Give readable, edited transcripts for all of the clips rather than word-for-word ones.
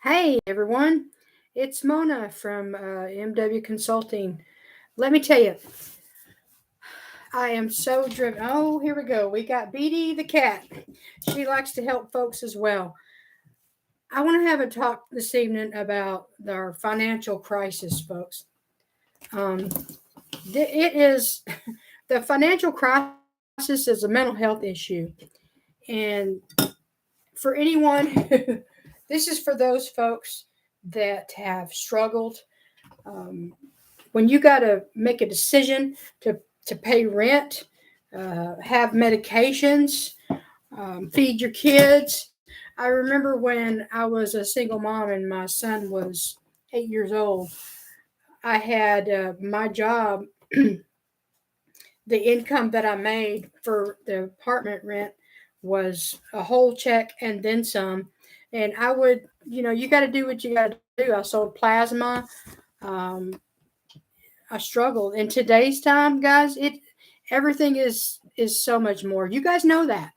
Hey everyone, it's Mona from MW Consulting. Let me tell you, I am so driven. Oh, here we go. We got Beatty the cat. She likes to help folks as well. I want to have a talk this evening about our financial crisis, folks. Um, it is the financial crisis is a mental health issue, and for anyone, this is for those folks that have struggled when you got to make a decision to pay rent, have medications, feed your kids. I remember when I was a single mom and my son was 8 years old. I had my job, the income that I made for the apartment rent was a whole check and then some. And I would, you got to do what you got to do. I sold plasma. Um, I struggled. In today's time, guys, it everything is so much more. You guys know that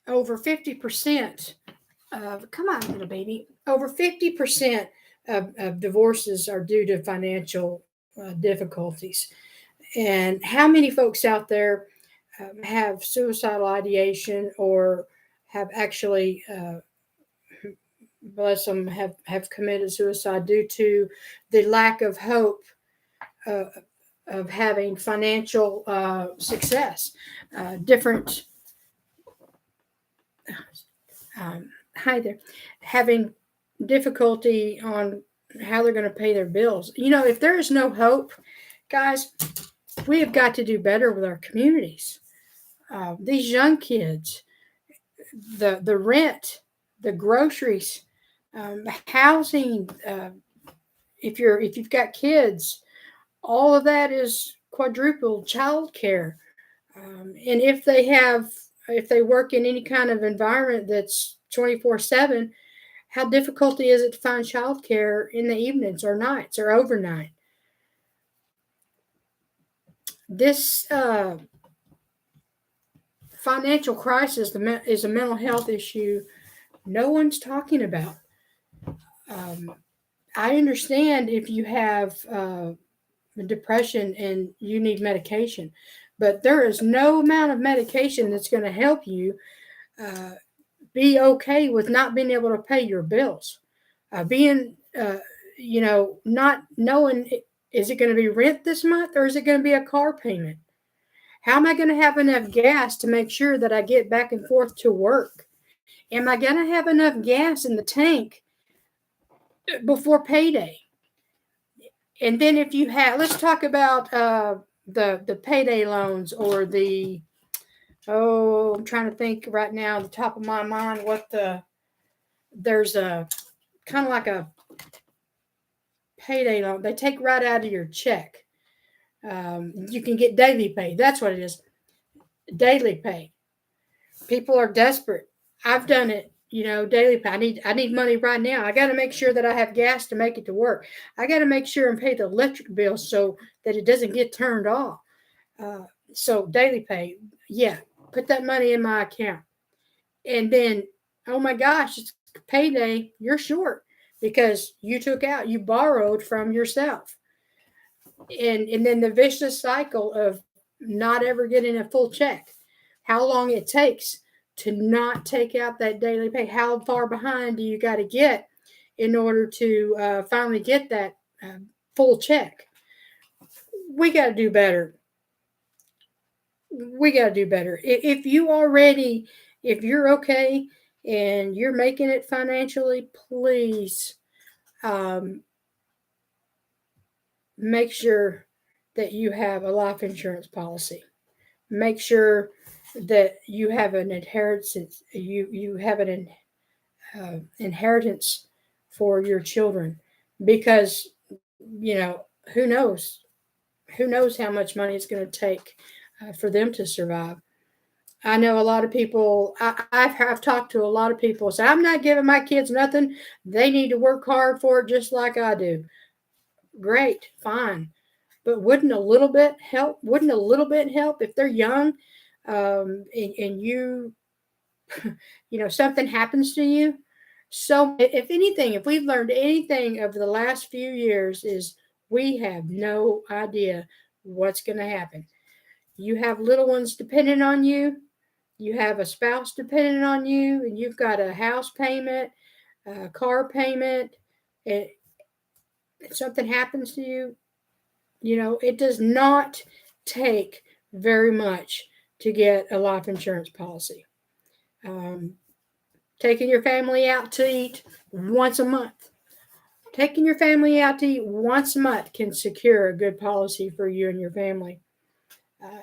over 50% of come on, little baby, over 50% of divorces are due to financial difficulties. And how many folks out there have suicidal ideation or have actually bless them have committed suicide due to the lack of hope uh, of having financial success. Different, um, hi there, having difficulty on how they're going to pay their bills. If there is no hope, guys, we have got to do better with our communities. These young kids, the rent, the groceries, housing. If you've got kids, all of that is quadruple child care. And if they work in any kind of environment that's 24/7, how difficult is it to find childcare in the evenings or nights or overnight? This financial crisis is a mental health issue no one's talking about. Um, I understand if you have depression and you need medication, but there is no amount of medication that's going to help you uh, be okay with not being able to pay your bills. Being, not knowing is it going to be rent this month or is it going to be a car payment? How am I going to have enough gas to make sure that I get back and forth to work? Am I going to have enough gas in the tank before payday? And then if you have, let's talk about the payday loans or I'm trying to think right now, the top of my mind, there's a kind of like a payday loan. They take right out of your check. You can get daily pay. That's what it is. Daily pay. People are desperate. I've done it. Daily pay. I need money right now. I got to make sure that I have gas to make it to work. I got to make sure and pay the electric bill so that it doesn't get turned off. Uh, so daily pay. Yeah, put that money in my account. And then, oh my gosh, it's payday. You're short because you borrowed from yourself. And then the vicious cycle of not ever getting a full check, how long it takes to not take out that daily pay, how far behind do you got to get in order to finally get that full check? We got to do better. We got to do better. If you're okay and you're making it financially, please um, make sure that you have a life insurance policy. Make sure that you have an inheritance. You have an inheritance for your children, because who knows how much money it's going to take for them to survive. I know a lot of people. I've talked to a lot of people say I'm not giving my kids nothing. They need to work hard for it just like I do. Great, fine. But wouldn't a little bit help? Wouldn't a little bit help if they're young, and you something happens to you. So if anything, if we've learned anything over the last few years, is we have no idea what's going to happen. You have little ones dependent on you, you have a spouse dependent on you, and you've got a house payment, a car payment, and something happens to you, it does not take very much to get a life insurance policy. Um, Taking your family out to eat once a month. Taking your family out to eat once a month can secure a good policy for you and your family.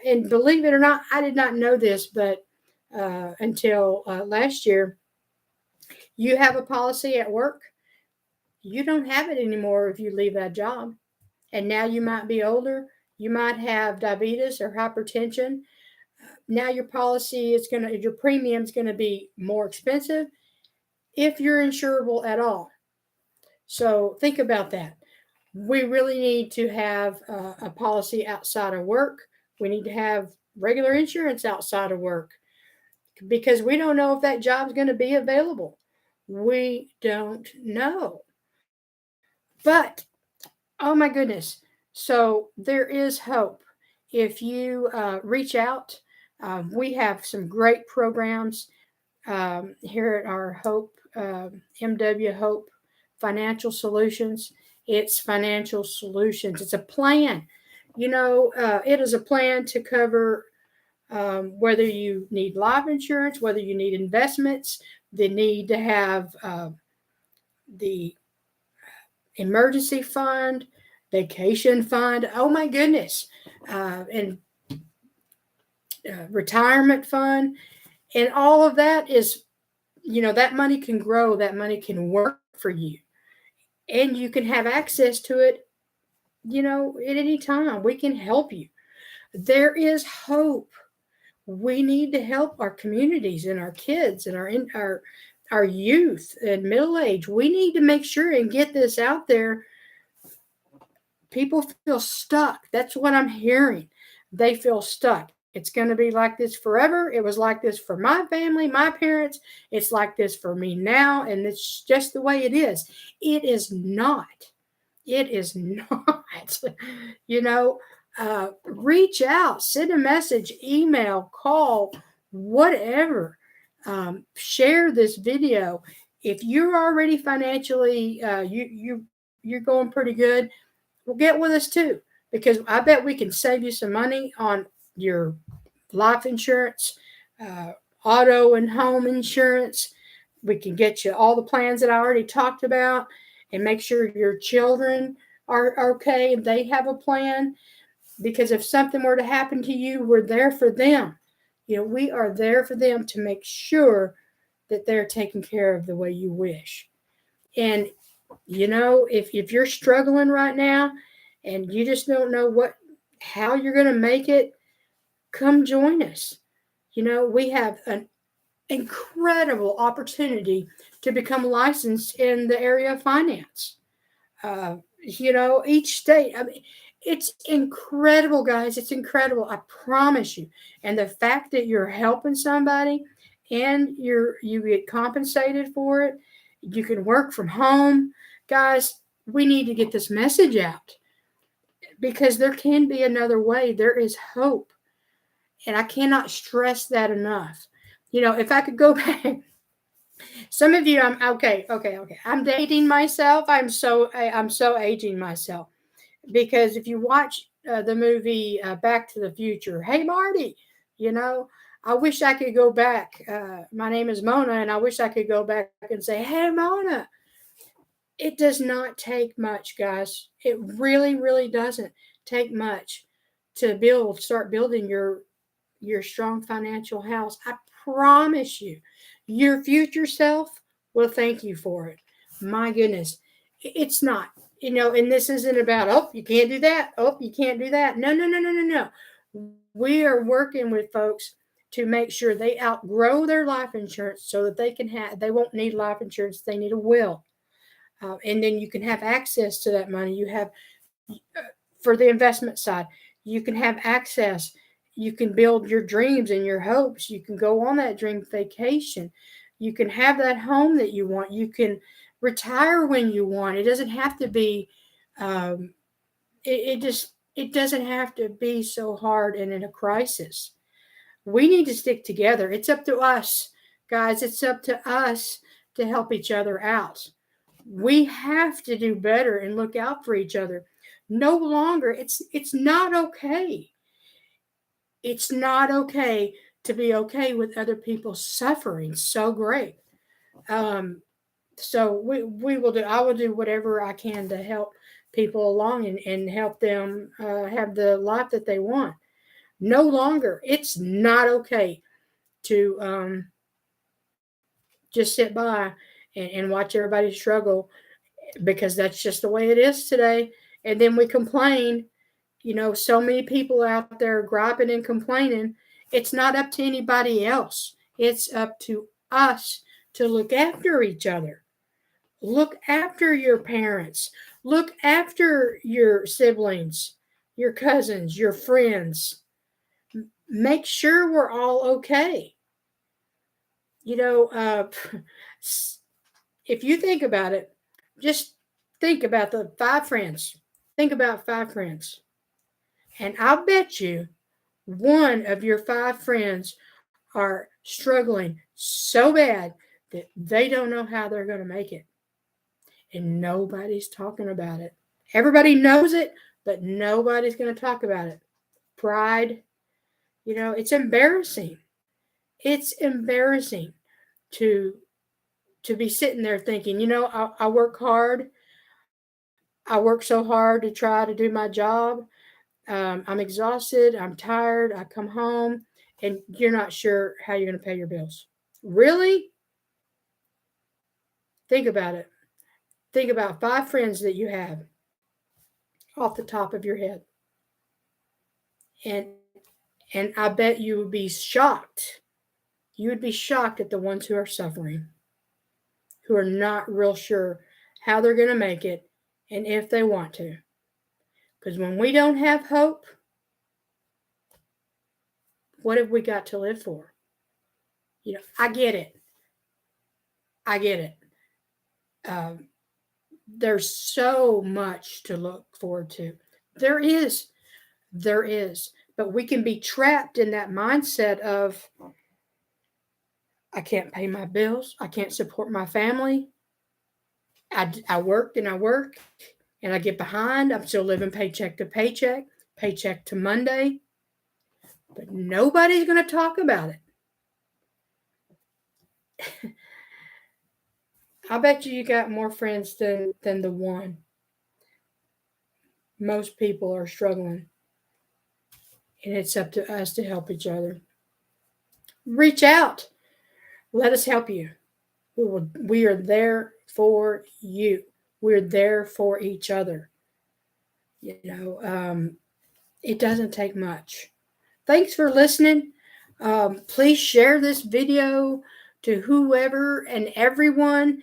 And believe it or not, I did not know this, but until last year, you have a policy at work. You don't have it anymore if you leave that job. And now you might be older. You might have diabetes or hypertension. Now your policy is your premium is going to be more expensive if you're insurable at all. So think about that. We really need to have a policy outside of work. We need to have regular insurance outside of work because we don't know if that job's going to be available. We don't know. But, oh my goodness. So there is hope. If you reach out, we have some great programs here at our Hope, MW Hope Financial Solutions. It's financial solutions. It's a plan. It is a plan to cover whether you need life insurance, whether you need investments, the need to have the emergency fund, vacation fund. Oh my goodness. And retirement fund. And all of that is, that money can grow, that money can work for you. And you can have access to it, at any time. We can help you. There is hope. We need to help our communities and our kids and our youth and middle age. We need to make sure and get this out there. People feel stuck. That's what I'm hearing. They feel stuck. It's going to be like this forever. It was like this for my family, my parents. It's like this for me now. And it's just the way it is. It is not. It is not. Reach out, send a message, email, call, whatever. Share this video. If you're already financially, you're going pretty good, well, get with us too, because I bet we can save you some money on your life insurance, auto and home insurance. We can get you all the plans that I already talked about and make sure your children are okay and they have a plan. Because if something were to happen to you, we're there for them. We are there for them to make sure that they're taken care of the way you wish. And, if you're struggling right now and you just don't know how you're going to make it, come join us. We have an incredible opportunity to become licensed in the area of finance. Each state, it's incredible, guys. It's incredible. I promise you. And the fact that you're helping somebody and you get compensated for it, you can work from home. Guys, we need to get this message out because there can be another way. There is hope. And I cannot stress that enough. If I could go back, some of you, I'm okay. I'm dating myself. I'm so aging myself. Because if you watch the movie Back to the Future, hey, Marty, I wish I could go back. My name is Mona, and I wish I could go back and say, hey, Mona. It does not take much, guys. It really, really doesn't take much to start building your strong financial house. I promise you, your future self will thank you for it. My goodness, it's not. And this isn't about, oh, you can't do that. Oh, you can't do that. No. We are working with folks to make sure they outgrow their life insurance so that they won't need life insurance. They need a will. And then you can have access to that money. You have, for the investment side, you can have access. You can build your dreams and your hopes. You can go on that dream vacation. You can have that home that you want. You can retire when you want. It doesn't have to be. Um, it doesn't have to be so hard and in a crisis. We need to stick together. It's up to us, guys. It's up to us to help each other out. We have to do better and look out for each other. No longer, it's not okay. It's not okay to be okay with other people's suffering. So great. Um, so we will do. I will do whatever I can to help people along and help them have the life that they want. No longer, it's not okay to just sit by and watch everybody struggle, because that's just the way it is today. And then we complain. So many people out there griping and complaining. It's not up to anybody else. It's up to us to look after each other. Look after your parents. Look after your siblings, your cousins, your friends. Make sure we're all okay. You know, if you think about it, just think about the 5 friends. Think about 5 friends. And I'll bet you one of your 5 friends are struggling so bad that they don't know how they're going to make it. And nobody's talking about it. Everybody knows it, but nobody's going to talk about it. Pride, it's embarrassing. It's embarrassing to be sitting there thinking, I work hard. I work so hard to try to do my job. I'm exhausted. I'm tired. I come home and you're not sure how you're going to pay your bills. Really? Think about it. Think about 5 friends that you have off the top of your head. And I bet you would be shocked. You would be shocked at the ones who are suffering, who are not real sure how they're going to make it and if they want to. Because when we don't have hope, what have we got to live for? I get it. I get it. There's so much to look forward to. There is. There is. But we can be trapped in that mindset of, I can't pay my bills. I can't support my family. I work and I work and I get behind. I'm still living paycheck to paycheck, paycheck to Monday. But nobody's going to talk about it. I bet you got more friends than the one. Most people are struggling. And it's up to us to help each other. Reach out. Let us help you. We are there for you. We're there for each other. It doesn't take much. Thanks for listening. Please share this video to whoever and everyone,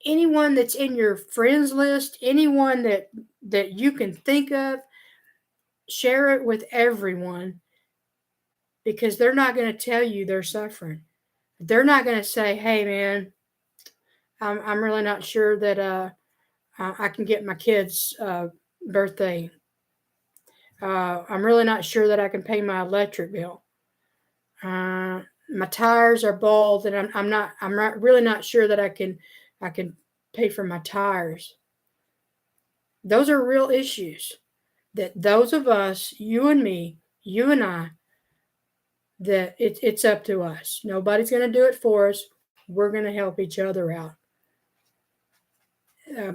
anyone that's in your friends list, anyone that you can think of. Share it with everyone, because they're not going to tell you they're suffering. They're not going to say, hey, man, I'm really not sure that I can get my kid's birthday. I'm really not sure that I can pay my electric bill. My tires are bald, and I'm really not sure that I can pay for my tires. Those are real issues that those of us, you and me, you and I, that it's up to us. Nobody's going to do it for us. We're going to help each other out.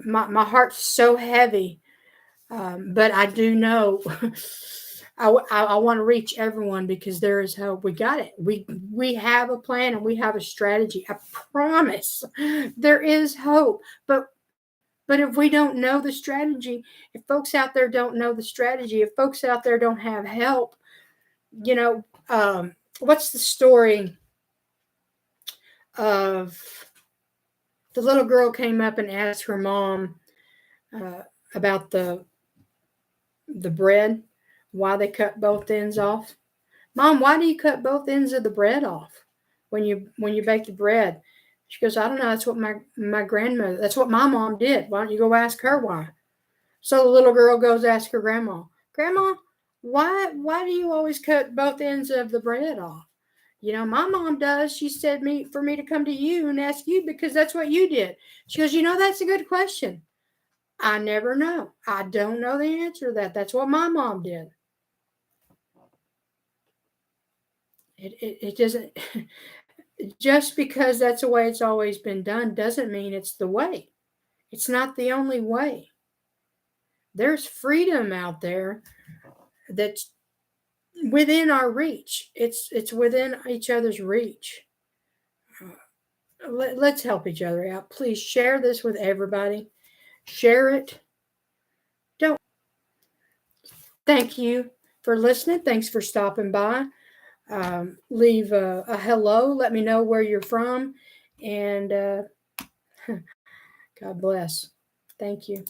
My heart's so heavy, but I do know I want to reach everyone, because there is hope. We got it. We have a plan and we have a strategy. I promise there is hope. But if we don't know the strategy, if folks out there don't know the strategy, if folks out there don't have help, what's the story of the little girl came up and asked her mom about the bread. why they cut both ends off. Mom, why do you cut both ends of the bread off when you bake the bread? She goes, I don't know. That's what my grandmother. That's what my mom did. Why don't you go ask her why? So the little girl goes ask her grandma. Grandma, why do you always cut both ends of the bread off? My mom does. She said for me to come to you and ask you because that's what you did. She goes, that's a good question. I never know. I don't know the answer to that. That's what my mom did. It doesn't, just because that's the way it's always been done doesn't mean it's the way. It's not the only way. There's freedom out there that's within our reach. It's within each other's reach. Let's help each other out. Please share this with everybody. Share it. Don't. Thank you for listening. Thanks for stopping by. Leave a hello. Let me know where you're from. And God bless. Thank you.